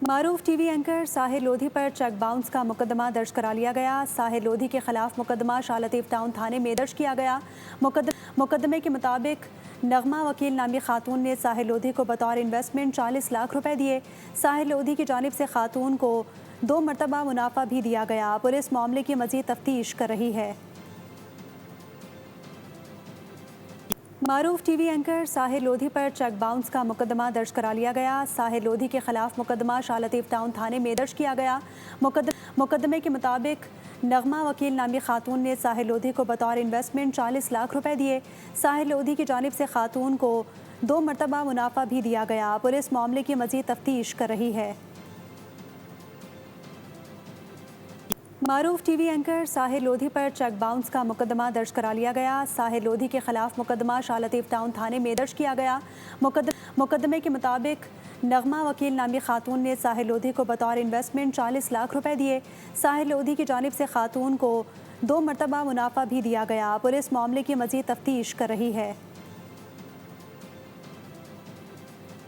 मारूफ TV anchor Sahir Lodhi पर cheque bounce का मुकदमा दर्ज करा लिया गया। साहिर लोधी के खिलाफ मुकदमा शाह लतीफ टाउन थाने में दर्ज किया गया। मुकदमे के मुताबिक नगमा वकील नामी खातून ने साहिर लोधी को बतौर इन्वेस्टमेंट 40 लाख रुपए दिए। साहिर लोधी की जानिब से खातून को 2 मरतबा मुनाफा भी दिया गया। पुलिस मामले की मजीद तफ्तीश कर रही है। मारूफ टीवी एंकर साहिर लोधी पर चेक बाउंस का मुकदमा दर्ज करा लिया गया। साहिर लोधी के खिलाफ मुकदमा शाह लतीफ टाउन थाने में दर्ज किया गया। मुकदमे के मुताबिक नगमा वकील नामी खातून ने साहिर लोधी को बतौर इन्वेस्टमेंट 40 लाख रुपए दिए। साहिर लोधी की जानिब से खातून को 2 मरतबा मुनाफा भी दिया गया। पुलिस मामले की मजीद तफ्तीश कर रही है। मारूफ टीवी एंकर साहिर लोधी पर चेक बाउंस का मुकदमा दर्ज करा लिया गया। साहिर लोधी के खिलाफ मुकदमा शाह लतीफ टाउन थाने में दर्ज किया गया। मुकदमे के मुताबिक नगमा वकील नामी खातून ने साहिर लोधी को बतौर इन्वेस्टमेंट 40 लाख रुपए दिए। साहिर लोधी की जानिब से खातून को 2 मरतबा मुनाफा भी दिया गया। पुलिस मामले की मजीद तफ्तीश कर रही है।